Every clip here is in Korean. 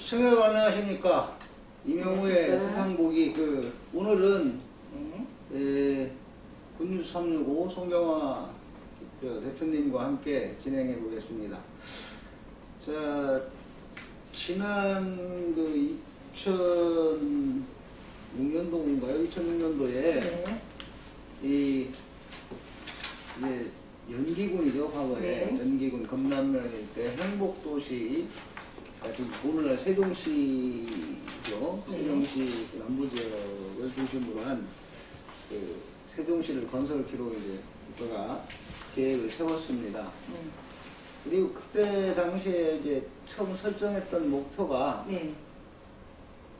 시청자 안녕하십니까. 이명우의 세상보기. 오늘은 군뉴스 365 송경화 대표님과 함께 진행해 보겠습니다. 자, 지난 2006년도인가요? 2006년도에 이제 연기군이죠, 과거에. 연기군 검남면일 때 행복도시, 지금 오늘날 세종시죠. 세종시 남부지역을 중심으로 한 세종시를 건설키로 이제 국가가 계획을 세웠습니다. 그리고 그때 당시에 이제 처음 설정했던 목표가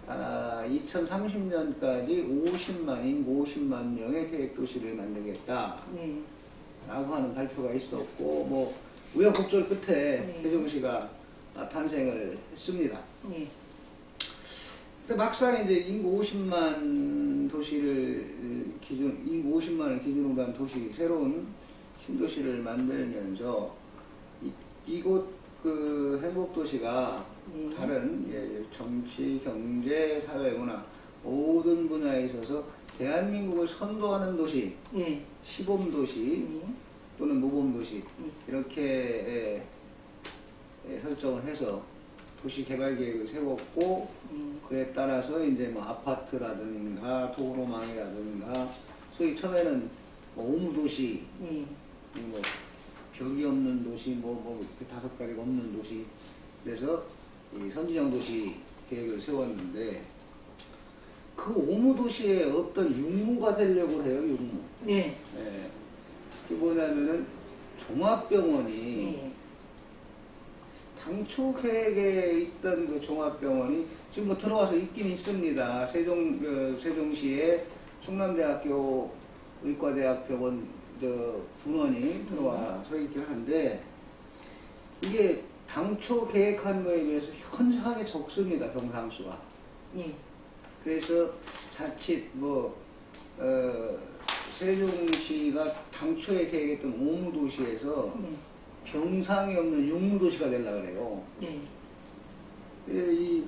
2030년까지 인구 50만 명의 계획도시를 만들겠다 라고 하는 발표가 있었고, 뭐 우여곡절 끝에 세종시가 탄생을 했습니다. 근데 막상 이제 인구 50만 인구 50만을 기준으로 한 도시, 새로운 신도시를 만들면서 이곳 행복도시가 다른 정치, 경제, 사회, 문화 모든 분야에 있어서 대한민국을 선도하는 도시, 시범도시 또는 모범도시 이렇게 설정을 해서 도시개발계획을 세웠고, 그에 따라서 이제 뭐 아파트라든가 도로망이라든가, 소위 처음에는 오무도시, 뭐 벽이 없는 도시, 뭐 5가지가 없는 도시, 그래서 이 선진형 도시 계획을 세웠는데, 그 오무도시에 어떤 융무가 되려고 해요, 융무. 그게 뭐냐면은 종합병원이 당초 계획에 있던 그 종합병원이 지금 뭐 들어와서 있긴 있습니다. 세종시에 충남대학교 의과대학병원 분원이 들어와서 있긴 한데, 이게 당초 계획한 거에 비해서 현저하게 적습니다, 병상수가. 그래서 자칫 세종시가 당초에 계획했던 오무도시에서 병상이 없는 융무도시가 되려고 그래요. 이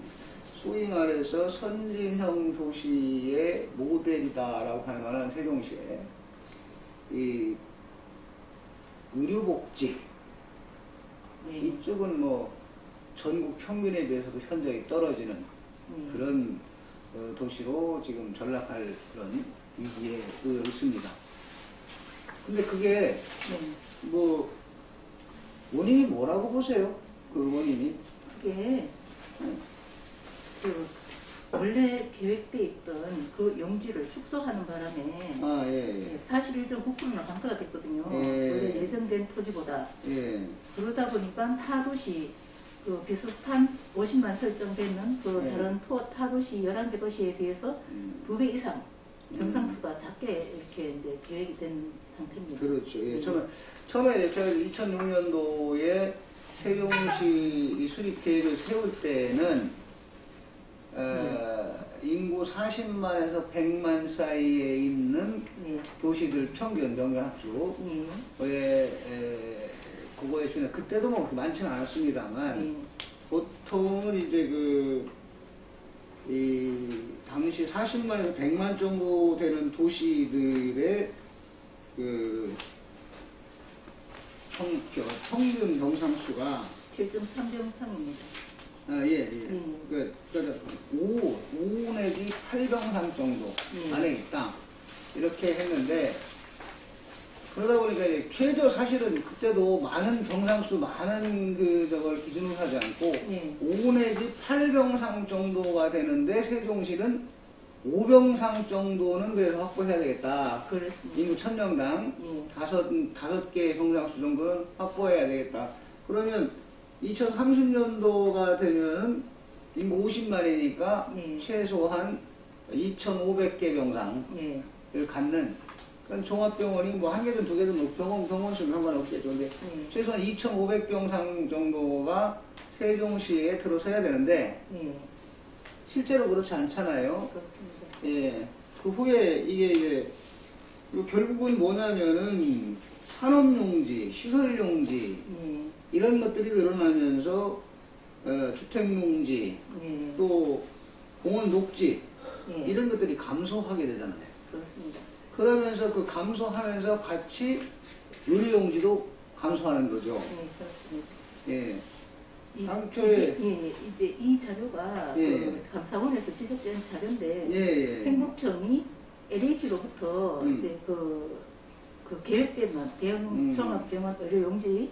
소위 말해서 선진형 도시의 모델이다라고 할 만한 세종시에 이 의료복지 이쪽은 뭐 전국 평균에 비해서도 현저히 떨어지는 그런 도시로 지금 전락할 그런 위기에 있습니다. 근데 그게 뭐 원인이 뭐라고 보세요? 그 원인이? 그게 원래 계획돼 있던 그 용지를 축소하는 바람에 41.9%나 감소가 됐거든요. 원래 예정된 토지보다. 그러다 보니까 타도시 비슷한 50만 설정되는 다른 타도시 11개 도시에 비해서 2배 이상 병상수가 작게 이렇게 이제 계획이 된 상태입니다. 그렇죠. 처음에 제가 2006년도에 세종시 수립 계획을 세울 때는 인구 40만에서 100만 사이에 있는 도시들 평균 합수 그거에 준해 그때도 뭐 많지는 않았습니다만 보통은 이제 당시 40만에서 100만 정도 되는 도시들의 평균 병상수가 7.3병상입니다. 그러니까 5 내지 8병상 정도 안에 있다. 이렇게 했는데, 그러다 보니까 최저 사실은 그때도 많은 병상수, 많은 저걸 기준으로 하지 않고 5 내지 8병상 정도가 되는데, 세종시는 5병상 정도는 그래서 확보해야 되겠다. 인구 1000명당 5개의 병상수 정도는 확보해야 되겠다. 그러면 2030년도가 되면은 인구 50만이니까 최소한 2,500개 병상을 갖는, 그러니까 종합병원이 뭐 1개든 2개든 뭐 병원수는 상관없겠죠. 근데 최소한 2,500병상 정도가 세종시에 들어서야 되는데, 실제로 그렇지 않잖아요. 그렇습니다. 그 후에 이게 결국은 뭐냐면은 산업용지, 시설용지 이런 것들이 늘어나면서 주택농지, 예. 또 공원 녹지, 예. 이런 것들이 감소하게 되잖아요. 그렇습니다. 그러면서 그 감소하면서 같이 의료용지도 감소하는 거죠. 네, 그렇습니다. 예. 당초에 이제 이 자료가 그 감사원에서 지적된 자료인데 행복청이 LH로부터 이제 그 계획된 대형 종합병원 의료용지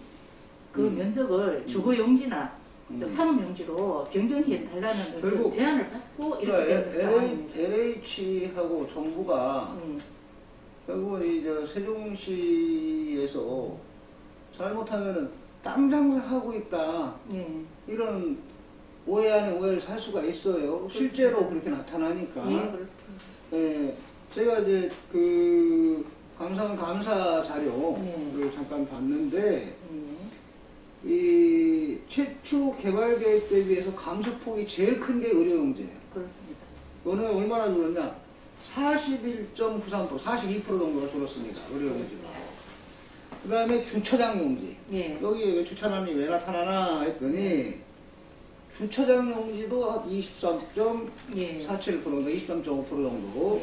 그 면적을 주거용지나 또 산업용지로 변경해 달라는 그 제안을 받고 이렇게 된 상황입니다. LH하고 정부가 결국은 이제 세종시에서 잘못하면은 땅 장사하고 있다. 이런 오해 아닌 오해를 살 수가 있어요. 그렇습니다. 실제로 그렇게 나타나니까. 그렇습니다. 제가 이제 그 감사원 감사 자료를 잠깐 봤는데, 이 최초 개발 계획 대비해서 감소폭이 제일 큰 게 의료용지예요. 그렇습니다. 이거는 얼마나 줄었냐? 41.93%, 42% 정도가 줄었습니다. 의료용지가. 그 다음에 주차장 용지. 여기 왜 주차장이 왜 나타나나 했더니, 주차장 용지도 23.47%, 23.5% 정도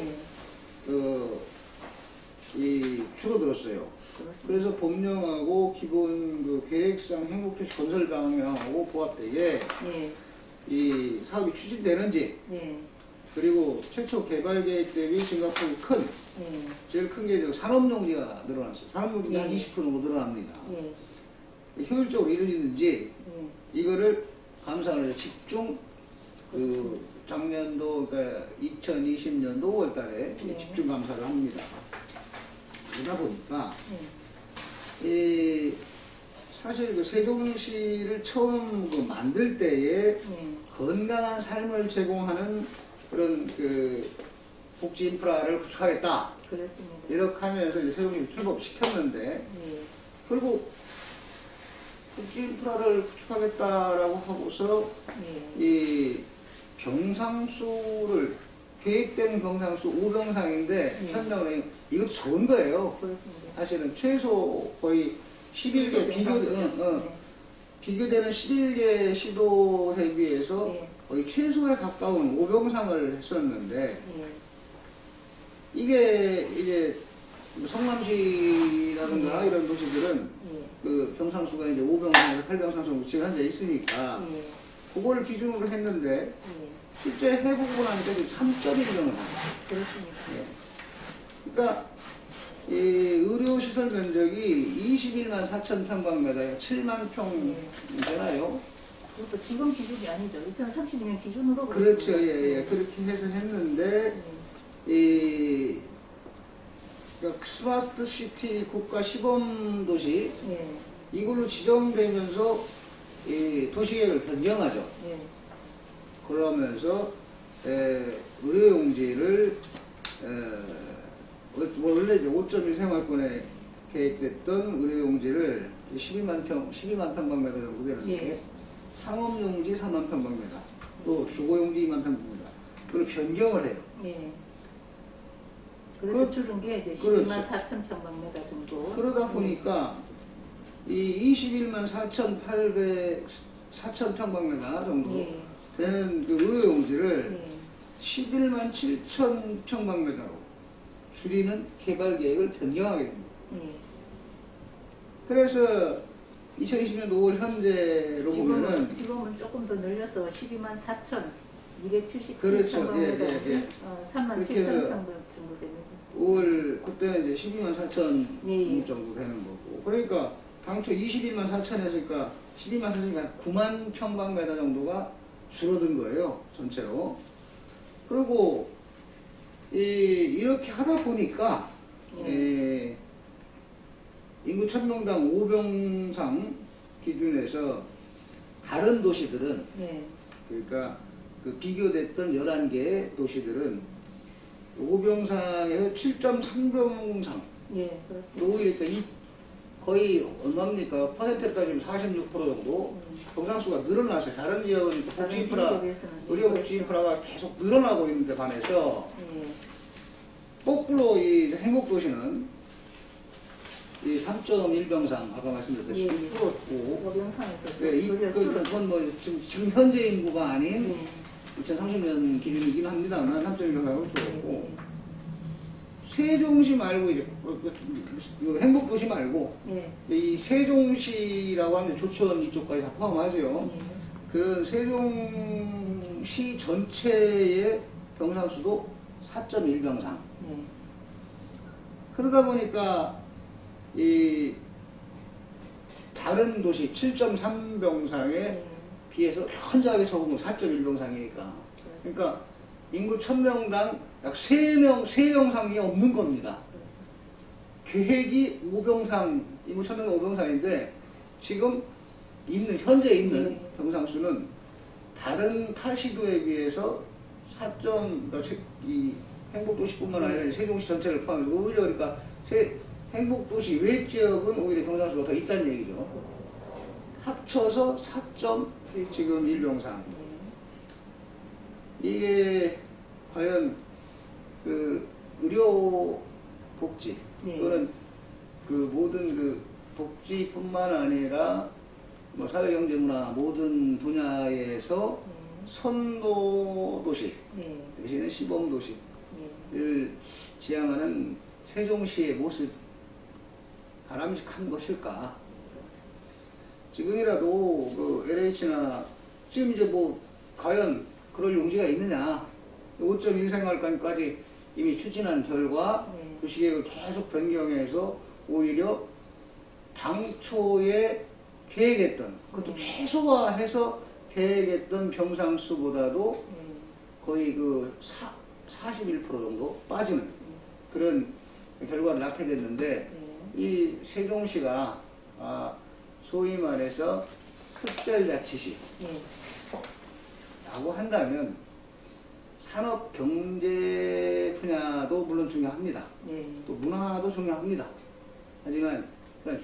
줄어들었어요. 그렇습니다. 그래서 법령하고 기본 그 계획상 행복도시 건설 방향하고 부합되게 이 사업이 추진되는지, 그리고 최초 개발 계획 대비 증가폭이 큰, 제일 큰 게 산업용지가 늘어났어요. 산업용지가 한 20% 정도 늘어납니다. 효율적으로 이루어지는지, 이거를 감사원에서 집중, 그 작년도, 그러니까 2020년도 5월 달에 집중 감사를 합니다. 그러다 보니까, 사실 그 세종시를 처음 그 만들 때에 건강한 삶을 제공하는 그런 그 복지 인프라를 구축하겠다. 그렇습니다. 이렇게 하면서 이제 세종시를 출범시켰는데, 결국 복지 인프라를 구축하겠다라고 하고서 이 병상수를 계획된 병상수 5병상인데 현장으로 이것도 좋은 거예요. 그렇습니다. 사실은 최소 거의 11개 비교되는 11개 시도에 비해서 거의 최소에 가까운 5병상을 했었는데 이게 이제 성남시라든가 이런 도시들은 그 병상수가 이제 5병상에서 8병상 정도 지금 현재 있으니까 그걸 기준으로 했는데 실제 해보고 나니까 3.1병을 하죠. 그렇습니다. 그러니까 이 의료시설 면적이 21만 4천 평방미터에 7만 평이잖아요. 그것도 지금 기준이 아니죠. 2032년 기준으로. 그렇죠. 그렇게 해서 했는데 그러니까 스마트 시티 국가 시범 도시 이걸로 지정되면서 이 도시계획을 변경하죠. 그러면서 의료용지를 원래 이제 5.1 생활권에 계획됐던 의료용지를 12만 평방미터 정도 되는데 상업용지 3만 평방미터, 또 주거용지 2만 평방미터, 그걸 변경을 해요. 그래서 줄은 게 이제 12만 4천 평방미터 정도. 그러다 보니까 이 21만 4천 평방미터 정도 되는 그 의료용지를 11만 7천 평방미터로 줄이는 개발 계획을 변경하게 됩니다. 그래서 2020년 5월 현재로 보면은 지금은 조금 더 늘려서 12만 4천 277 그렇죠. 평방미터 3만 7천 평방미터 정도 됩니다. 5월 그때는 이제 12만 4천 정도 되는 거고, 그러니까 당초 21만 4천 했으니까 12만 4천이니까 9만 평방미터 정도가 줄어든 거예요, 전체로. 그리고 이렇게 하다 보니까 인구 1000명당 5병상 기준에서 다른 도시들은 그러니까 그 비교됐던 11개의 도시들은 5병상에서 7.3병상 오히려 거의 얼마입니까? 퍼센트에 따지면 46% 정도 병상수가 늘어났어요. 다른 지역은 복지인프라, 의료복지인프라가 계속 늘어나고 있는데 반해서 거꾸로 이 행복도시는 이 3.1병상 아까 말씀드렸듯이 예. 줄었고, 영상에서 네, 그건 뭐 지금 현재 인구가 아닌 2030년 기준이긴 합니다만 3.1병상으로 줄었고, 세종시 말고 이제 행복도시 말고 이 세종시라고 하면 조천 이쪽까지 다 포함하죠. 그 세종시 전체의 병상 수도 4.1병상. 그러다 보니까 이 다른 도시 7.3병상에 비해서 현저하게 적은 거 4.1병상이니까. 그러니까 인구 1000명당 약 3병상이 없는 겁니다. 계획이 5병상, 인구 1000명당 5병상인데 지금 현재 있는 병상 수는 다른 타시도에 비해서 그러니까 이 행복도시뿐만 아니라 세종시 전체를 포함해서 오히려 그러니까 행복도시 외 지역은 오히려 병상 수가 더 있다는 얘기죠. 합쳐서 4.1 지금 1병상. 이게 과연 그 의료 복지 또는 그 모든 그 복지뿐만 아니라 뭐 사회경제문화 모든 분야에서 선도도시 대신에 시범도시를 지향하는 세종시의 모습 바람직한 것일까? 지금이라도 그 LH나 지금 이제 뭐 과연 그럴 용지가 있느냐? 5.1생활관까지 이미 추진한 결과 도시계획을 계속 변경해서 오히려 당초에 계획했던 그것도 최소화해서 계획했던 병상 수보다도 거의 그 41% 정도 빠지는 그런 결과를 낳게 됐는데 이 세종시가 소위 말해서 특별자치시 라고 한다면 산업 경제 분야도 물론 중요합니다. 또 문화도 중요합니다. 하지만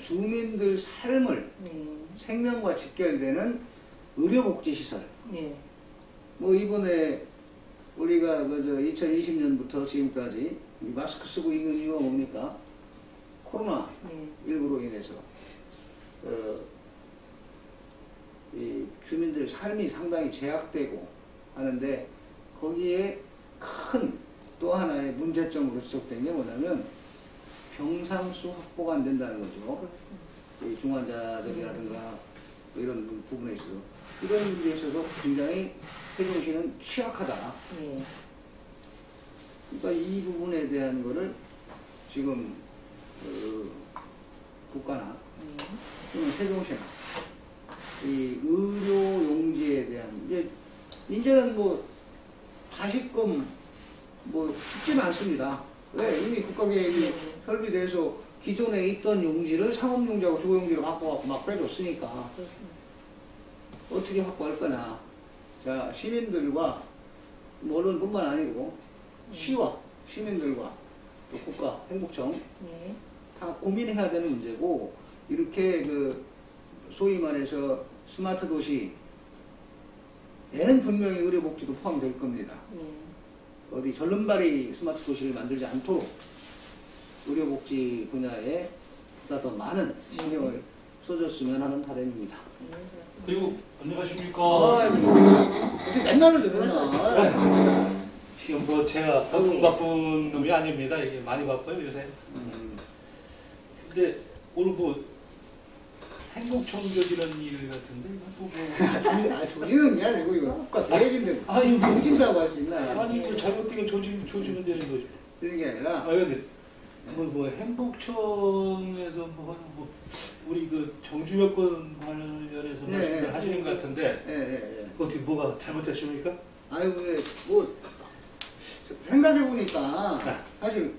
주민들 삶을 생명과 직결되는 의료복지시설. 뭐 이번에 우리가 그저 2020년부터 지금까지 마스크 쓰고 있는 이유가 뭡니까? 코로나19로 인해서 이 주민들 삶이 상당히 제약되고 하는데 거기에 큰 또 하나의 문제점으로 지적된 게 뭐냐면 병상수 확보가 안 된다는 거죠. 이 중환자들이라든가 뭐 이런 부분에 있어서 이런 문제에 있어서 굉장히 세종시는 취약하다. 그러니까 이 부분에 대한 거를 지금 국가나 또는 세종시나 이 의료 용지에 대한 이제는 뭐 다시금 뭐 쉽지는 않습니다. 왜? 이미 국가계획이 설비돼서 기존에 있던 용지를 상업용지하고 주거용지로 바꿔갖고 막 빼줬으니까 어떻게 확보할 거냐. 자, 시민들과 뭐 언론뿐만 아니고 시와 시민들과 또 국가, 행복청 다 고민해야 되는 문제고 이렇게 그 소위 말해서 스마트 도시 에는 분명히 의료복지도 포함될 겁니다. 어디 절름발이 스마트 도시를 만들지 않도록 의료복지 분야에 보다 더 많은 신경을 써줬으면 하는 바람입니다. 그리고 안녕하십니까. 어떻게 맨날 맨날. 지금 뭐 제가 바쁜 놈이 아닙니다. 이게 많이 바빠요 요새. 근데 오늘 뭐 행복청적이라는 일 같은데 조지는 게 아니고 이거 국가 계획인데 조진다고 할 수 있나요? 아니 뭐 잘못되면 조지면 되는 거죠. 그런 게 아니라 근데 뭐 행복청에서 뭐 우리 그 정주여권 관련해서 말씀을 하시는 것 같은데 어떻게 뭐가 잘못됐습니까? 아이고 뭐 생각해 보니까 사실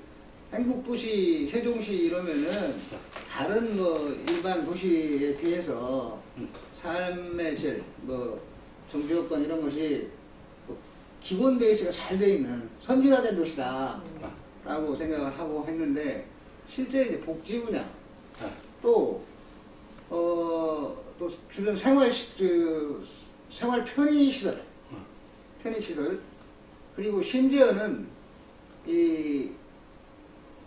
행복도시 세종시 이러면은 다른 뭐 일반 도시에 비해서 삶의 질, 뭐 정주여건 이런 것이 기본 베이스가 잘 돼 있는 선진화된 도시다라고 생각을 하고 했는데 실제 이제 복지 분야 또 주변 생활 편의시설 그리고 심지어는 이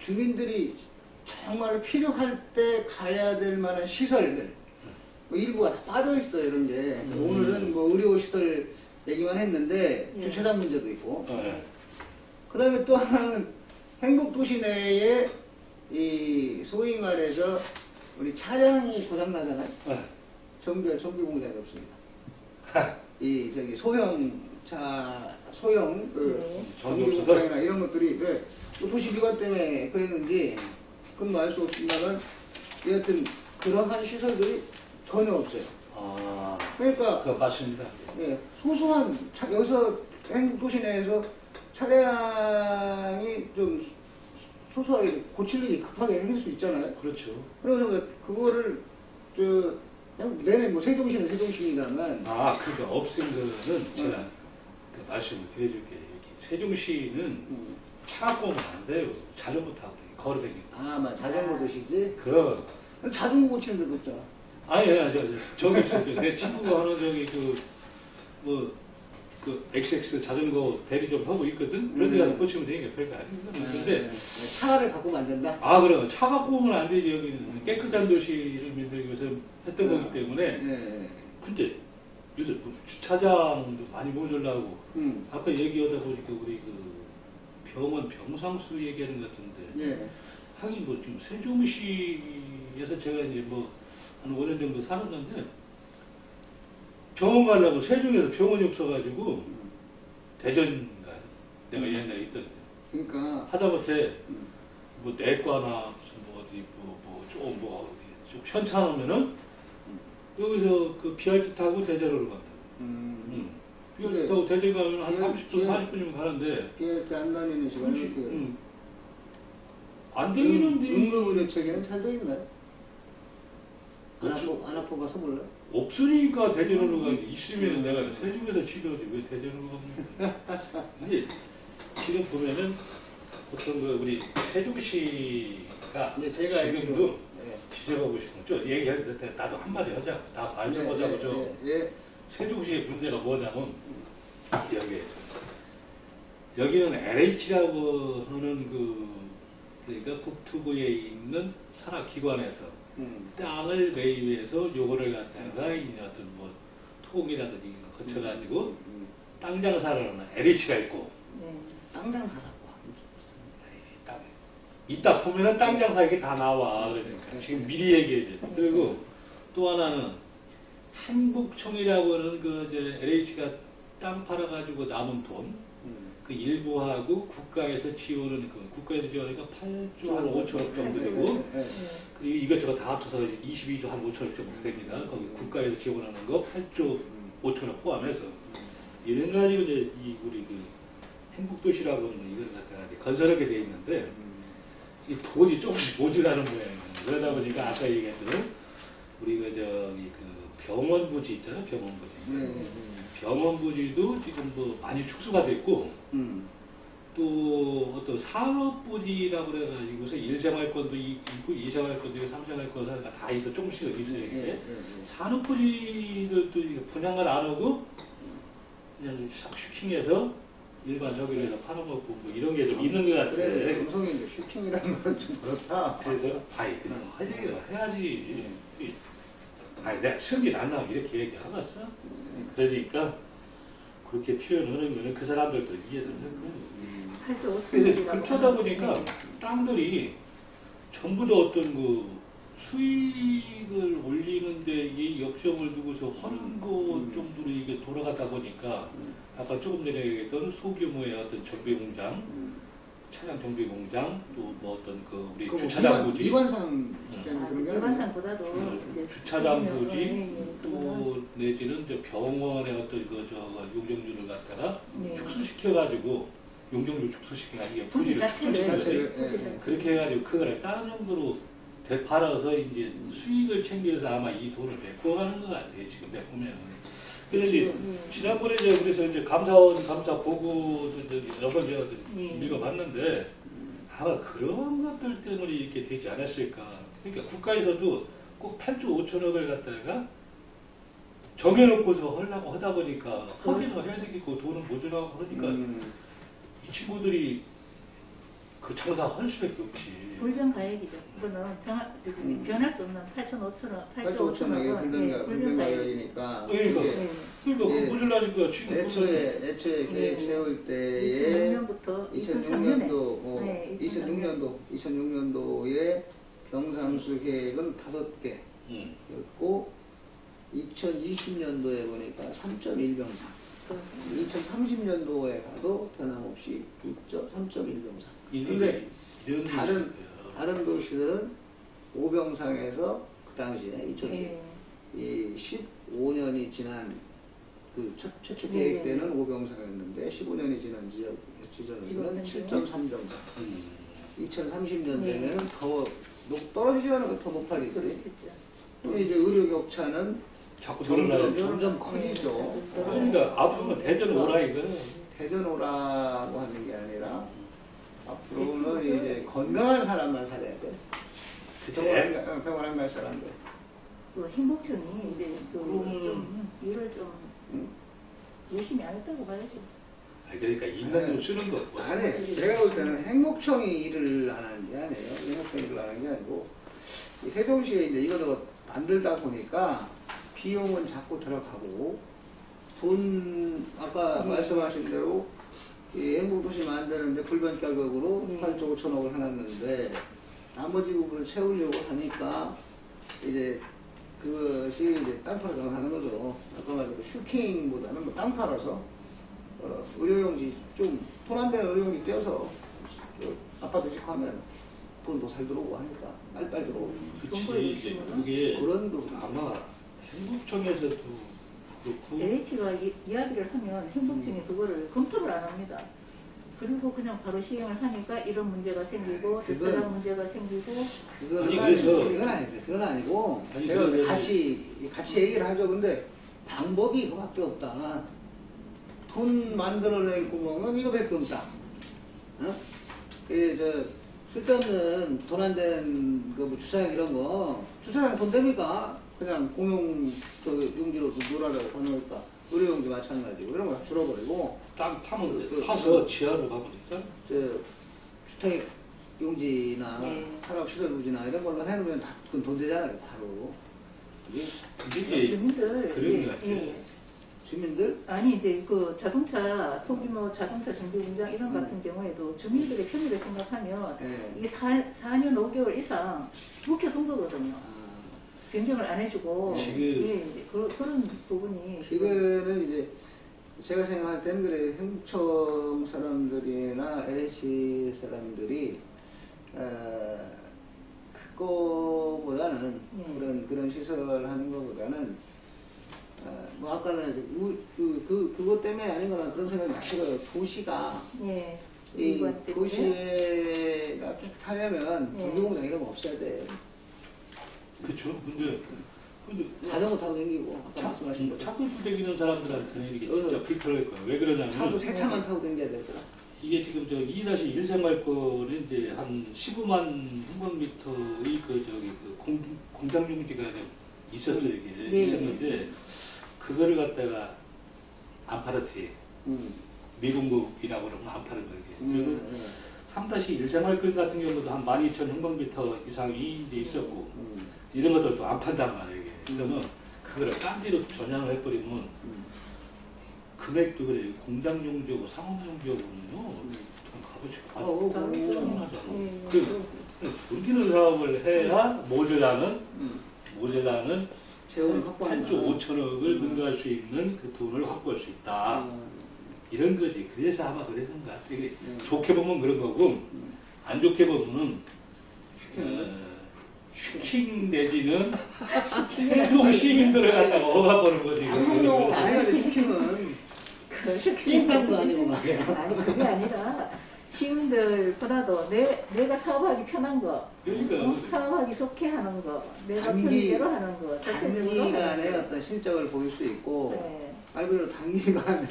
주민들이 정말 필요할 때 가야 될 만한 시설들 뭐 일부가 다 빠져 있어요. 이런 게 오늘은 뭐 의료 시설 얘기만 했는데 주차장 문제도 있고 그 다음에 또 하나는 행복도시 내에 이 소위 말해서 우리 차량이 고장나잖아요. 정비 공장이 없습니다. 이 저기 소형 그 정비 공장이나 이런 것들이 왜 도시 비관 때문에 그랬는지 그건 뭐 알 수 없습니다만 여하튼 그러한 시설들이 전혀 없어요. 그러니까 그 맞습니다. 예, 소소한 여기서 행복도시 내에서 차량이 좀 소소하게 고칠 일이 급하게 생길 수 있잖아요. 그렇죠. 그래서 그거를 그냥 내내 뭐 세종시는 세종시입니다만 그러니까 없앤 거는 제가 그 말씀을 드려줄게요. 여기 세종시는 차 보면 안 돼요. 자전거 타고 걸어다니고. 맞아. 자전거 도시지? 그럼. 자전거 고치는 데도 없잖아. 저기 있어요. 내 친구가 하는 저기 XX 자전거 대리 좀 하고 있거든? 그런 데 가서 고치면 되니까 별거 아니야. 근데 차를 갖고 오면 안 된다? 그럼 차 갖고 오면 안 되지. 여기는 깨끗한 도시를 만들기 위해서 했던 거기 때문에. 근데 요새 뭐 주차장도 많이 모자라고 아까 얘기하다 보니까 우리 그 병원 병상수 얘기하는 것 같은데 하긴 뭐 지금 세종시에서 제가 이제 뭐 한 5년 정도 살았는데 병원 가려고 세종에서 병원이 없어가지고 대전가 내가 옛날에 있던데 그러니까 하다못해 뭐 내과나 무슨 뭐 어디 좀 현찮으면은 여기서 그 BRT 타고 대전으로 간다. BRT 타고 대전 가면 한 30분, 40분이면 가는데. BRT 안 다니는 시간이 안 되기는데. 응급의료 체계는 잘 돼 있나요? 안 아파봐서 몰라? 없으니까 대전으로 가지. 있으면 내가 세종에서 치료하지 왜 대전으로 갑니까? 근데 지금 보면은 보통 그 우리 세종시가 지금도 지적하고 싶은 좀 얘기하는데 나도 한마디 하자. 다 말 좀 하자고 세종시의 문제가 뭐냐면 여기는 LH라고 하는 그러니까 국토부에 있는 산하기관에서 땅을 매입해서 요거를 갖다가 어떤 뭐 통이라든지 거쳐가지고 땅 장사를 하는 LH가 있고 땅 장사라고 이따 보면은 땅 장사 이게 다 나와. 그러니까 지금 미리 얘기해줘. 그리고 또 하나는 한국청이라고 하는 그 LH가 땅 팔아가지고 남은 돈, 그 일부하고 국가에서 지원은 국가에서 지원하니까 8조 한 5천억 정도 되고, 그리고 이것저것 다 합쳐서 22조 한 5천억 정도 됩니다. 거기 국가에서 지원하는 거 8조 5천억 포함해서 이런 가지고 이제 우리 그 행복도시라고 하는 이걸 갖다가 건설하게 돼 있는데. 이 돈이 조금씩 모자라는 모양이에요. 그러다 보니까 아까 얘기했던 우리 그 병원 부지 있잖아요, 병원 부지. 병원 부지도 지금 뭐 많이 축소가 됐고, 또 어떤 산업 부지라고 그래가지고서 1생활권도 있고 2생활권도 있고 3생활권도 다 있어 조금씩 있어요. 이게 산업 부지들도 분양을 안 하고 그냥 슈킹해서 일반 저기에서 팔아먹고 뭐 이런 게 좀 있는 것 같아요. 그래, 감성인데 슈팅이라는 건 좀 그렇다. 그래서 그냥 할 얘기를 해야지. 내가 승질 안 나면 이렇게 얘기하겠어? 그러니까 그렇게 표현하면 그 사람들도 이해를 했고. 그래서 그렇게 하다 보니까 땅들이 전부 다 어떤 수익을 올리는데 이 역점을 두고서 하는 것 정도로 이게 돌아가다 보니까 아까 조금 전에 얘기했던 소규모의 어떤 정비공장, 차량 정비공장, 또 뭐 어떤 우리 주차장 부지, 일반상보다도 주차장 부지, 또 내지는 병원의 어떤 용적률을 갖다가 축소시켜가지고 용적률 축소시켜가지고 부지 자체를 그렇게 해가지고 그거를 다른 정도로 되팔아서 이제 수익을 챙겨서 아마 이 돈을 메꿔가는 것 같아요. 지금 내가 보면. 그래서 지난번에 그래서 이제 감사 보고도 여러 번 제가 읽어봤는데 아마 그런 것들 때문에 이렇게 되지 않았을까. 그러니까 국가에서도 꼭 8조 5천억을 갖다가 정해놓고서 하려고 하다 보니까 확인을 해야 되겠고 돈은 모자라고 그러니까 이 친구들이 그 장사할 수밖에 없지. 불변 가액이죠. 그거는 변할 수 없는 8,500원, 8,500원이 불변 가격이니까. 그러니까 그러니까 예. 물으려니까 지금 애초에 계획 세울 때에 2006년부터 2006년도에 병상수 계획은 5개였고 2020년도에 보니까 3.1병상. 2030년도에 가도 변함없이 3.1병상. 근데 다른 도시들은 5병상에서 그 당시에 15년이 지난 그 최초 계획 때는 5병상이었는데 15년이 지난 지점은 7.3병상. 2030년대에는 더 떨어지지 않은 더 높아지거든요. 또 이제 의료 격차는 자꾸 점점 커지죠. 그러니까 앞으로는 대전 오라 이거. 대전 오라고 하는 게 아니라 앞으로는 이제 건강한 사람만 살아야 돼. 병원 안 갈 사람들. 그 행복청이 이제 좀 일을 좀 열심히 안 했다고 봐야죠. 그러니까 있는 돈 쓰는 거. 아니, 제가 볼 때는 행복청이 일을 안 하는 게 아니에요. 행복청이 일을 안 하는 게 아니고 이 세종시에 이제 이거저거 만들다 보니까 비용은 자꾸 들어가고 돈 아까 말씀하신 대로 이 행복도시 만드는데 불변 가격으로 8조 5천억을 해놨는데 나머지 부분을 채우려고 하니까 이제 그것이 이제 땅 팔아서 하는 거죠. 아까 말대로 슈킹보다는 뭐 땅 팔아서 의료용지 좀 돈 안 되는 의료용지 떼어서 아파트식 하면 돈 더 잘 들어오고 하니까 빨리빨리 들어오고. 그렇지 이제 그게 그런 거 아마 행복청에서도 그렇고 LH가 이야기를 하면 행복청이 그거를 검토를 안 합니다. 그리고 그냥 바로 시행을 하니까 이런 문제가 생기고 저런 문제가 생기고. 그건 아니고 아니, 제가 같이 얘기를 하죠. 근데 방법이 이거밖에 없다. 돈 만들어낼 구멍은 이거밖에 없다. 어? 쓸데없는 돈 안 되는 뭐 주차장 이런 거 주차장 돈 됩니까? 그냥 공용 용지로 놀아라고 하니까 의료용지 마찬가지고 이런 거 다 줄어버리고 땅 파면 파서 지하로 가면 되죠. 주택 용지나 산업시설 부지나 이런 걸로 해놓으면 다 그건 돈 되잖아요. 바로. 근데 이제 주민들 그런 거 같아요. 주민들? 아니 이제 그 자동차 소규모 자동차 정비 공장 이런 같은 경우에도 주민들의 편의를 생각하면 이게 4년 5개월 이상 묵혀둔 거거든요. 변경을 안 해주고 그런 부분이 지금은 이제 제가 생각할 때는 그래 행청 사람들이나 LH 사람들이 그거보다는 그런 시설 하는 거보다는 뭐 아까는 그것 때문에 아닌거나 그런 생각이 많이 들어요. 도시가 이 도시가 깨끗하려면 전기공장 이런 거 없어야 돼. 그렇죠. 근데 자전거 타고 다니고 아까 말씀하신 거 차도 다니는 사람들한테는 이게 진짜 불편할 거예요. 왜 그러냐면 차도 새 차만 타고 다녀야 되더라. 이게 지금 2-1 생활권은 이제 한 15만 평방미터의 공장 용지가 있었어요. 이게 있었는데 그거를 갖다가 안 팔았지. 미공급이라고 그러면 안 파는 거예요. 그리고 3-1 생활권 같은 경우도 한 12,000평방미터 이상이 이제 있었고 이런 것들도 안 판단 말이에요. 그러면 그거를 딴 데로 전향을 해버리면 금액도 그래요. 공장 용지하고 상업 용지하고는요. 값어치가 다르잖아. 돌리는 사업을 해야 모자라는 8조 5천억을 증가할 수 있는 그 돈을 확보할 수 있다. 이런 거지. 그래서 아마 그래서인가. 이게 좋게 보면 그런 거고, 안 좋게 보면은, 슈킹 내지는 세종 시민들을 갖다가 억압하는 거지. 아무도 안 해야 돼, 슈킹은. 띵땅도 아니고 말이야. 아니, 그게 아니라 시민들보다도 내가 사업하기 편한 거, 사업하기 좋게 하는 거, 내가 편의대로 하는 거, 단기간에 어떤 실적을 보일 수 있고, 말 그대로 단기간에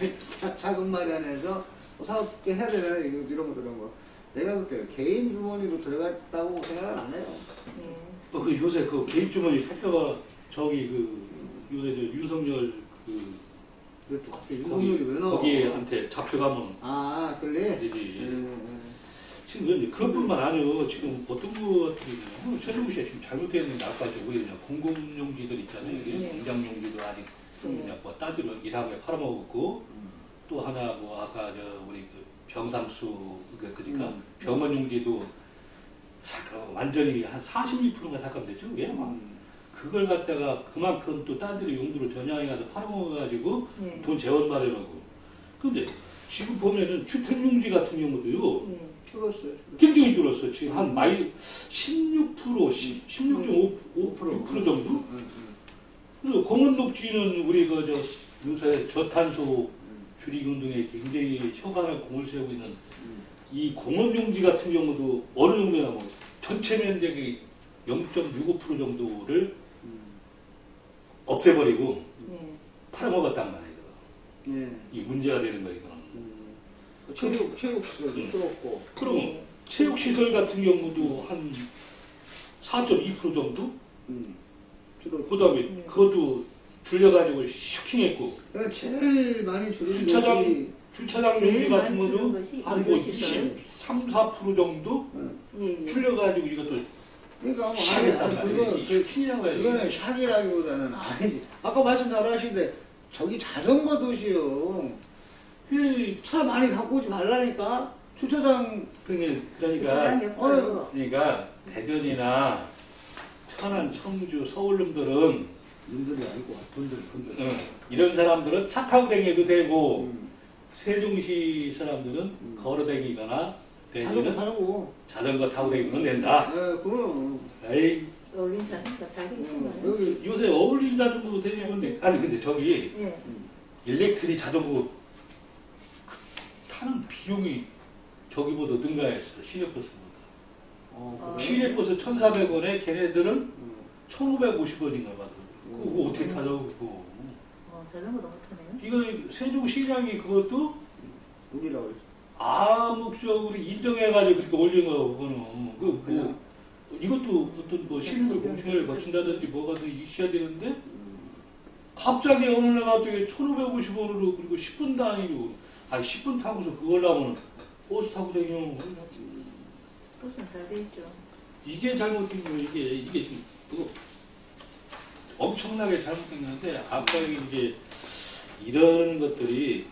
자금 마련해서 사업 해야 되잖아요. 이런 거. 내가 볼 때 개인 주머니로 들어갔다고 생각은 안 해요. 요새 그 개인 주머니 색깔가 요새 윤석열 갑자기 윤석열이 왜 나와? 거기한테 잡혀가면 그래? 되지. 지금 그것뿐만 아니고 지금 어떤 것 같은 경우는 세종시가 지금 잘못되어 있는 게 아까 저기 공공용지들 있잖아요. 공장용지도 아직 그냥 뭐 딸들이 이상하게 팔아먹었고 또 하나 뭐 아까 저 우리 그 병상수 그러니까 병원용지도 완전히 한 42%가 삭감됐죠. 왜? 그걸 갖다가 그만큼 또 딴들이 용도로 전향해가지고 팔아먹어가지고 돈 재원 마련하고. 근데 지금 보면은 주택용지 같은 경우도요. 줄었어요. 굉장히 줄었어. 지금 한 16.5% 정도? 그래서 공원녹지는 우리 그 요새 저탄소 줄이기 운동에 굉장히 혁한의 공을 세우고 있는 이 공원용지 같은 경우도 어느 정도냐면 전체 면적의 0.65% 정도를 없애버리고 팔아먹었단 말이에요. 이 문제가 되는 거예요. 체육시설도 줄었고. 그럼 체육시설 같은 경우도 한 4.2% 정도? 그 다음에 그것도 줄여가지고 슈킹했고. 그러니까 제일 많이 줄인 주차장 용지 같은 것도 한 뭐 23, 4% 정도 줄여가지고 이것도 그러니까 그거는 샥이라기보다는 아니지. 아까 말씀 잘하시는데 저기 자전거 도시요. 차 많이 갖고 오지 말라니까. 주차장 그러니까 대전이나 천안, 청주, 서울놈들은 놈들이 아니고 분들 이런 사람들은 차 타고 다녀도 되고 세종시 사람들은 걸어 다니거나 자전거 타고 다니면 된다. 그럼. 에이. 어울린 자전거 잘 되겠지만. 요새 어울린 자전거도 되는데 아니 근데 저기 일렉트릭 자전거 타는 비용이 저기보다 능가했어. 시내버스보다. 시내버스 1,400원에 걔네들은 1,550원인가 봐. 그거 어떻게 타자고. 자전거 너무 타네요. 이거 세종시장이 그것도 우리라고 했어. 암묵적으로 인정해가지고 그렇게 올린 거 그거는 이것도 어떤 뭐 시민들 공청회를 거친다든지 뭐가 더 있어야 되는데 갑자기 어느 날 갑자기 1,550원으로 그리고 10분 단위로 10분 타고서 그걸 하면 버스 타고 다니는 버스는 잘 돼 있죠. 이게 잘못된 거예요. 이게 지금 뭐 엄청나게 잘못된 건데 아까 이제 이런 것들이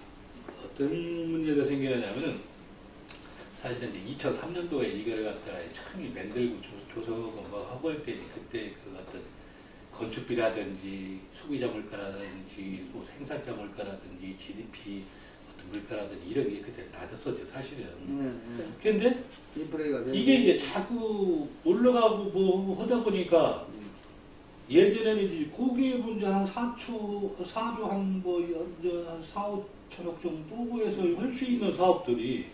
어떤 문제가 생기냐면은 사실 이제 2003년도에 이걸 갖다가 처음에 만들고 조성하고 뭐 하고 할 때 그때 그 어떤 건축비라든지 소비자 물가라든지 또 생산자 물가라든지 GDP 어떤 물가라든지 이런 게 그때 낮았었죠 사실은. 그런데 이게 이제 자꾸 올라가고 뭐 하다 보니까 예전에는 이제 고기의 문제 한 4조 한 4, 5천억 정도에서 할 수 있는 사업들이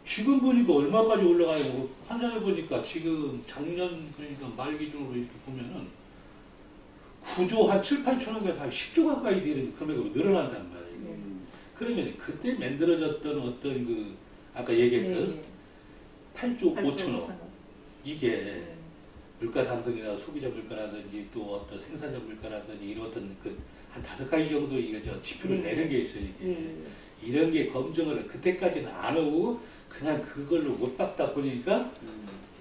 지금 보니까 얼마까지 올라가요? 환산해 보니까 지금 작년 그러니까 말 기준으로 이렇게 보면은 9조 한 7, 8천억에서 한 10조 가까이 되는 금액으로 늘어난단 말이에요. 그러면 그때 만들어졌던 어떤 그 아까 얘기했던 8조 5천억 이게 물가 상승이나 소비자 물가라든지 또 어떤 생산자 물가라든지 이런 어떤 그 한 5가지 정도 이게 지표를 내는 게 있어요. 이게. 이런 게 검증을 그때까지는 안 하고 그냥 그걸로 못 받다 보니까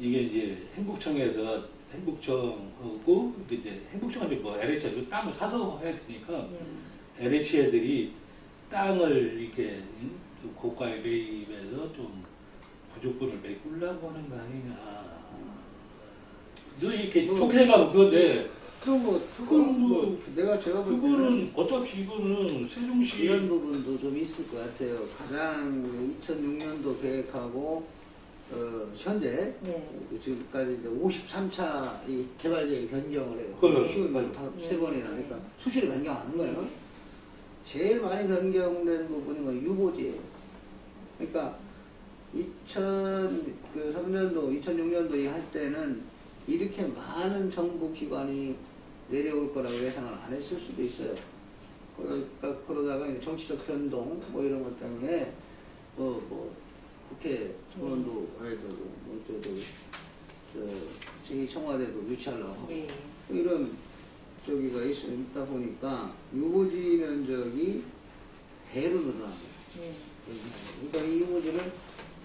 이게 이제 행복청에서 행복청하고 이제 행복청한테 뭐 LH도 땅을 사서 해야 되니까 LH 애들이 땅을 이렇게 고가에 매입해서 좀 부족분을 메꾸려고 하는 거 아니냐. 너 이렇게 좋게 생각하면 그건데. 그거는 어차피 이거는 세종시 이런 부분도 좀 있을 것 같아요. 가장 2006년도 계획하고 현재 지금까지 이제 53차 이 개발 계획 변경을 해요. 쉬운 건 세 번이나 하니까 수시로 변경하는 거예요. 제일 많이 변경된 부분이 뭐 유보지예요. 그러니까 2003년도, 2006년도 할 때는 이렇게 많은 정부 기관이 내려올 거라고 예상을 안 했을 수도 있어요. 그러다가 정치적 변동 뭐 이런 것 때문에 국회 의원도 해도 제 청와대도 유치하려고 하고 이런 저기가 있다 보니까 유보지 면적이 배로 늘어납니다. 그러니까 이 유보지를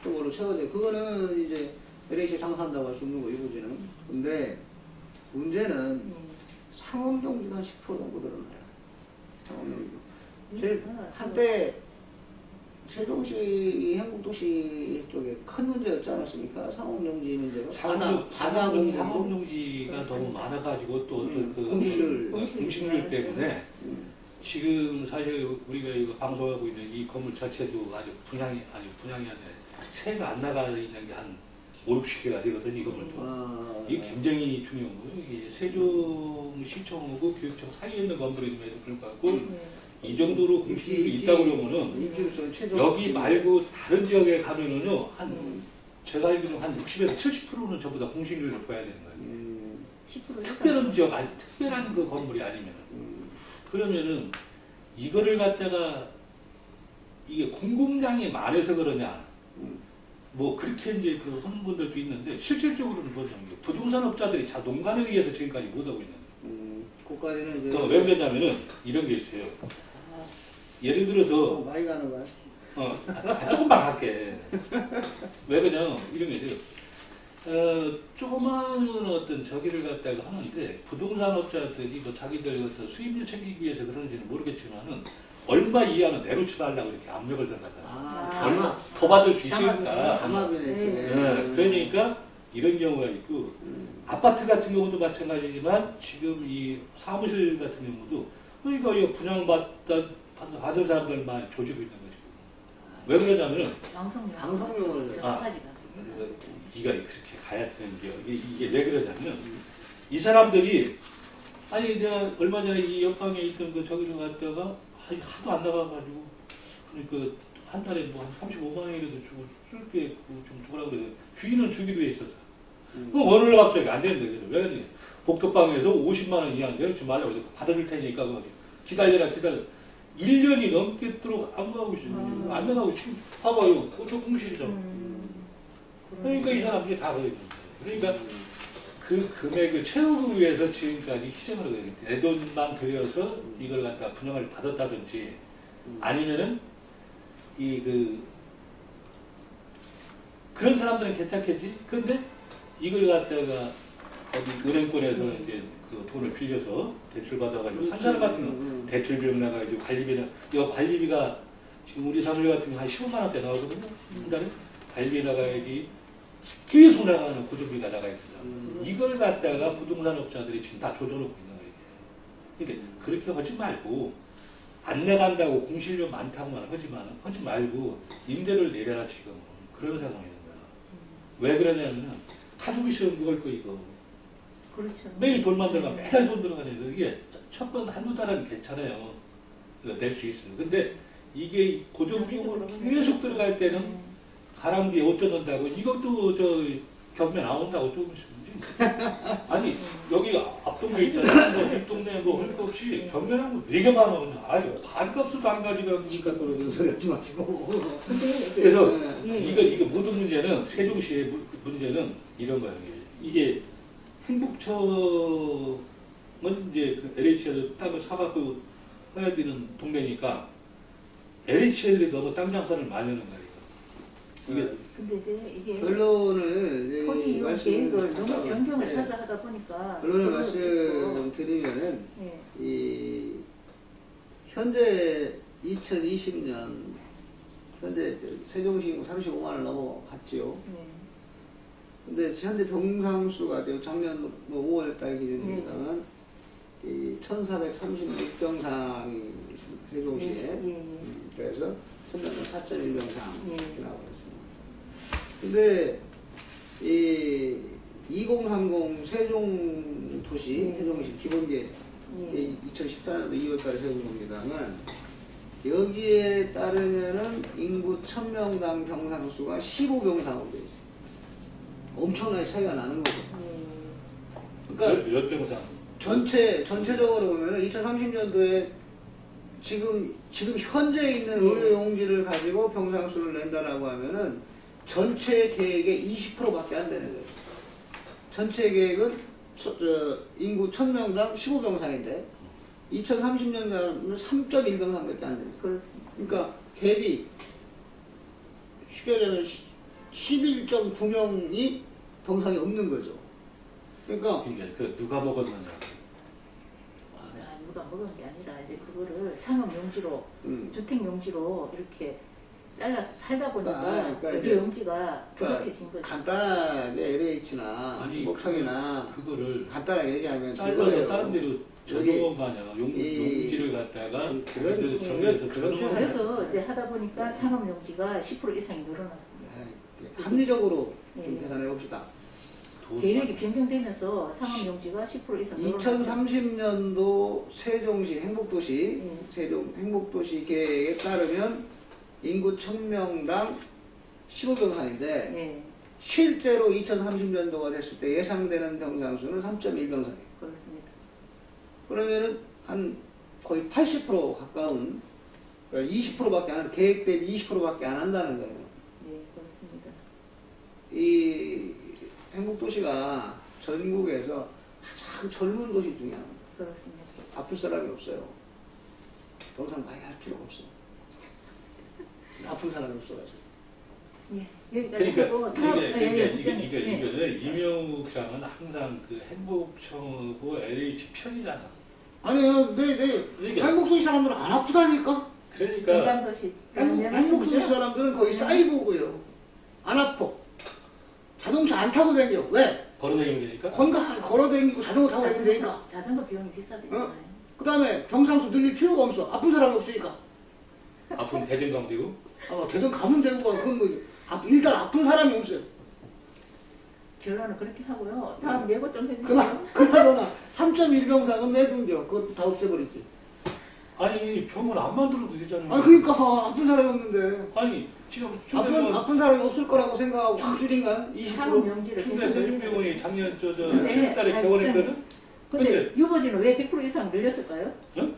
쪽으로 채워져. 그거는 이제 LH에 장사한다고 할 수 없는 거, 이부지는. 근데 문제는 상업용지가 10% 정도 늘어나요. 상업용지. 제 한때 세종시 행복도시 쪽에 큰 문제였지 않았습니까? 상업용지 문제가. 상업용지가 너무 많아가지고 또 그 공실률 때문에 지금 사실 우리가 이거 방송하고 있는 이 건물 자체도 아주 분양이 아니라 세가 안 나가는 게 한 5, 60개가 되거든요, 이 건물도. 이게 굉장히 중요한 거예요. 이게 세종시청하고 교육청 사이에 있는 건물임에도 불구하고 이 정도로 공실률이 있다고 그러면은 여기 말고 다른 지역에 가면은요, 제가 알기로는 한 60에서 70%는 전부 다 공실률을 줘야 되는 거예요. 특별한 지역, 특별한 그 건물이 아니면. 그러면은 이거를 갖다가 이게 공급량이 많아서 그러냐, 뭐 그렇게 이제 그 하는 분들도 있는데 실질적으로는 뭐냐면 부동산 업자들이 자동관에 의해서 지금까지 못하고 있는 고가에는 이제 왜 그러냐면은 이런 게 있어요. 예를 들어서 많이 가는 거야. 조금만 갈게. 왜 그러냐면 이런 게 있어요. 조그마한 어떤 저기를 갖다가 하는데 부동산 업자들이 뭐 자기들 수입률 챙기기 위해서 그런지는 모르겠지만은 얼마 이하는 내놓지 말라고 이렇게 압력을 들어가다. 얼마 더 받을 수 있으니까. 그러니까 이런 경우가 있고 아파트 같은 경우도 마찬가지지만 지금 이 사무실 같은 경우도 그러니까 이 분양받은 사람들만 조지고 있는 거죠. 왜 그러냐면은 방송용을 이가 그렇게 가야 되는 게 이게 왜 그러냐면 이 사람들이 아니 내가 얼마 전에 이 옆방에 있던 그 저기를 갔다가 하도 안 나가가지고 그러니까 한 달에 뭐 한 35만 원이라도 주고 쓸게 좀 주라고 그래요. 주인은 주기로 해 있었어. 그 어느 날 갑자기 안 되는데 그래서 왜 그러니 복덕방에서 50만 원 이하 내놓지 말라고 해서 받아줄 테니까 기다려라. 1년이 넘게도록 안 나가고 있어요. 안 나가고 지금 봐봐요. 저 공실이잖아. 그러니까 이 사람들이 다 그래요. 그러니까 그 금액을 채우기 위해서 지금까지 희생을 하거든요. 내 돈만 들여서 이걸 갖다 분양을 받았다든지 아니면은 그런 사람들은 괜찮겠지. 근데 이걸 갖다가 어디 은행권에서 이제 그 돈을 빌려서 대출 받아가지고 산 사람 같은 경우 대출 비용 나가지고 관리비가 지금 우리 사무실 같은 경우 한 15만 원대 나오거든요. 한 달에 관리비 나가야지. 계속 나가는 고정비가 나가 있습니다. 이걸 갖다가 부동산 업자들이 지금 다 조져놓고 있는 거예요. 그러니까 그렇게 하지 말고 안 나간다고 공실료 많다고만 하지 말고 임대를 내려라 지금 그런 상황입니다. 왜 그러냐면은 가지고 있으면 먹을 거 이거. 그렇죠. 매일 돈만 들어가 매달 돈 들어가니까 이게 첫 번 한두 달은 괜찮아요. 낼 수 있어요. 근데 이게 고정비용으로 계속 들어갈 때는 가랑비에 어쩌는다고 이것도 경매 나온다고 조금씩 아니 여기 앞동네 있잖아 뭐 뒷동네 뭐 할 거 없이 경매나무 4개만 하면 아유 반값도 안 가지고 집값 떨어지는 소리 하지 마시고 그래서 이거 모든 문제는 세종시의 문제는 이런 거예요. 이게 행복청은 이제 그 LH에서 땅을 사갖고 해야 되는 동네니까 LH 애들이 너무 땅 장사를 많이 하는 거예요. 근데 이게 결론을 토지 이용 계획을 너무 변경을 찾아 하다 보니까 결론을 말씀드리면은 이 현재 2020년 현재 세종시 35만 원 넘어갔지요. 근데 현재 병상수가 작년 5월 달 기준입니다만 이 1436병상이 있습니다. 세종시에. 그래서 천장은 4.1병상 이렇게 나오고 있습니다. 근데 이 2030 세종도시 세종시 기본계 2014년도 2월달에 세운 겁니다만 여기에 따르면은 인구 1000명당 병상수가 15병상으로 되어 있습니다. 엄청나게 차이가 나는 거죠. 그러니까 몇 병상? 전체적으로 보면은 2030년도에 지금 현재 있는 의료용지를 가지고 병상수를 낸다라고 하면은 전체 계획의 20%밖에 안 되는 거예요. 전체 계획은 인구 1000명당 15병상인데 2030년도에는 3.1병상밖에 안 됩니다. 그렇습니다. 그러니까 갭이 쉽게 얘기하면 11.9명이 병상이 없는 거죠. 그러니까 그 누가 먹었느냐. 누가 먹은 게 아니라 이제 그거를 상업용지로 주택용지로 이렇게 잘라서 팔다 보니까 그 용지가 부족해진 거죠. 간단하게 LH나 목청이나 그거를 간단하게 얘기하면 잘라서 다른 데로 전용한 거 아니야. 용지를 갖다가 정리해서 그래서 이제 하다 보니까 상업용지가 10% 이상이 늘어났습니다. 합리적으로 좀 계산해 봅시다. 계획이 변경되면서 상업용지가 10% 이상 늘어났습니다. 2030년도 세종시 행복도시 세종 행복도시 계획에 따르면 인구 1000명당 15병상인데 실제로 2030년도가 됐을 때 예상되는 병상 수는 3.1병상이에요. 그렇습니다. 그러면은 한 거의 80% 가까운, 그러니까 20%밖에 안, 계획 대비 20%밖에 안 한다는 거예요. 네, 그렇습니다. 이 행복도시가 전국에서 가장 젊은 도시 중에 하나입니다. 그렇습니다. 아플 사람이 없어요. 병상 많이 할 필요가 없어. 아픈 사람이 없어가지고. 예, 여기까지 하고 이거는 이명욱 장은 항상 그 행복청하고 LH 편이잖아. 아니요, 행복도시 사람들은 안 아프다니까. 그러니까 행복도시 사람들은 거의 사이보고요. 안 아파. 자동차 안 타고 다녀. 왜? 걸어다니면 되니까. 건강하게 걸어다니고 자전거 타고 다니면 되니까. 자전거 비용이 비싸대요. 그 다음에 병상수 늘릴 필요가 없어. 아픈 사람이 없으니까. 아프면 대전 가면 되고. 대전 가면 되고 그건 뭐 일단 아픈 사람이 없어요. 결론은 그렇게 하고요. 다음 예고 좀 해주세요. 그러나 3.1병상은 왜 둔겨? 그것도 다 없애버리지. 아니 병원 안 만들어도 되잖아요. 그러니까 아픈 사람이 없는데. 아니 지금 아픈 사람이 없을 거라고 생각하고 확실인가? 20% 충대 세종병원이 작년 7월달에 개원했거든. 근데 유보지는 왜 100% 이상 늘렸을까요? 응?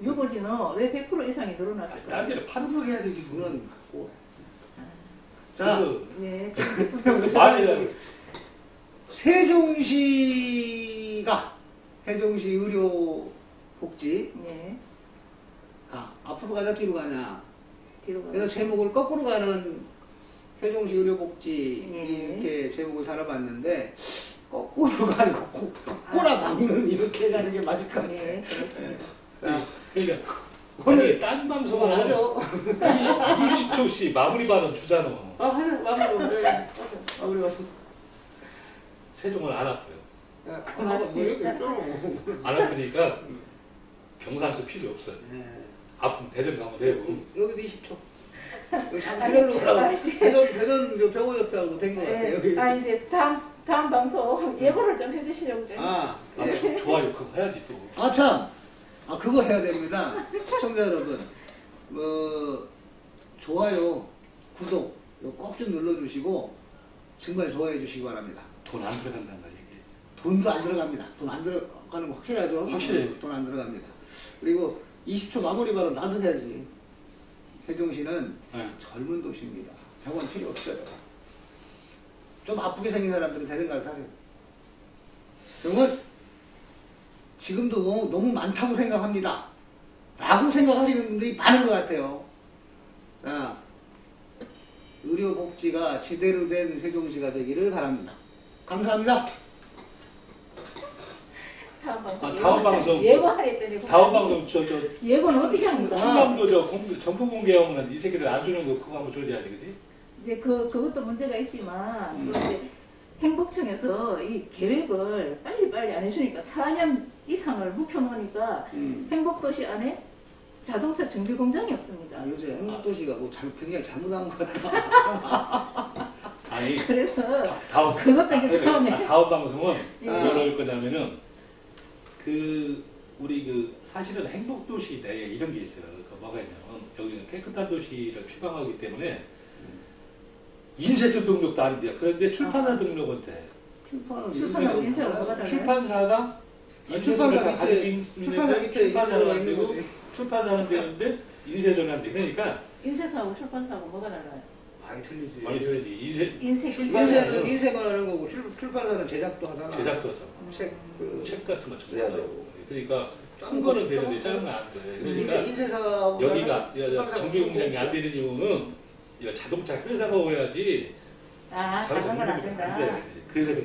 유보지는 왜 100% 이상이 늘어났을까요? 딴 데는 판독해야 되지. 그건 자, 네. 세종시 의료복지. 앞으로 가냐 뒤로 가냐. 그래서 제목을 거꾸로 가는 세종시 의료복지 이렇게 제목을 달아봤는데 거꾸로 가는 거 꼬라박는 이렇게 가는 게 맞을 것 같아요. 네, 그렇습니다. 그러니까 오늘 딴 방송을 하죠. 20초씩 마무리 발언 주잖아. 마무리 봤어. 세종은 안 아파요. 고맙습니다. 안 아프니까 병상도 필요 없어요. 아프면 대전 가면 되고. 여기도 20초. 대전로 가라고. 대전 병원 옆에 하고 된 것 같아요. 이제 다음 방송 예고를 좀 해주시려고. 좋아요. 그거 해야지 또. 참. 그거 해야 됩니다. 시청자 여러분. 좋아요, 구독 꼭 좀 눌러주시고 정말 좋아해 주시기 바랍니다. 돈 안 들어간다는 거 얘기. 돈도 안 들어갑니다. 돈 안 들어가는 거 확실하죠? 확실해요. 돈 안 들어갑니다. 그리고 20초 마무리 발언 나도 해야지. 세종시는 젊은 도시입니다. 병원 필요 없어요. 좀 아프게 생긴 사람들은 대전 가서 사세요. 병원 지금도 너무 많다고 생각합니다. 라고 생각하시는 분들이 많은 것 같아요. 자, 의료복지가 제대로 된 세종시가 되기를 바랍니다. 감사합니다. 다음 방송 예고하랬더니 다음 방송 예고는 어떻게 합니까? 충남도 정보 공개하면 이 새끼들 안 주는 거 그거 한번 줘야지, 그지? 이제 그것도 문제가 있지만 이제 행복청에서 이 계획을 빨리 안 해주니까 4년 이상을 묵혀놓으니까 행복도시 안에 자동차 정비 공장이 없습니다. 요새 행복도시가 굉장히 잘못한 것 같다. 아니, 그래서 그것도 이제 다음 방송은 뭘 할 거냐면은 우리 사실은 행복도시 내에 이런 게 있어요. 뭐가 있냐면 여기는 깨끗한 도시를 표방하기 때문에 인쇄소 등록도 안 돼요. 그런데 출판사 등록은 돼. 출판하고 인쇄가 뭐가 달라요? 출판사가 출판사가 안 되고 출판사는 되는데 인쇄소는 안 돼. 그러니까 인쇄사하고 출판사하고 뭐가 달라요? 많이 틀리지. 많이 틀리지. 인쇄는 인쇄만 하는 거고 출판사는 제작도 하잖아. 제작도 하잖아. 책 같은 거 써야 되고. 그러니까 큰 거는 되는데 작은 건 안 돼. 그러니까 인쇄사 여기가 정비 공장이 안 되는 이유는 자동차 회사가 오야지 다른 건 안 된다. 그래서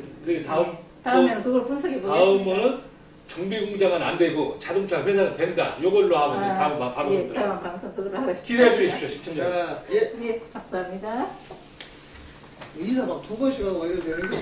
다음에는 그걸 분석해 보겠습니다. 다음은 정비 공장은 안 되고 자동차 회사는 된다. 이걸로 하면 다음 바로 다음 방송 그걸로 하고 싶습니다. 기대해 주십시오, 시청자. 자, 예, 감사합니다. 이사 막 2번씩 하고 이래도 되는 게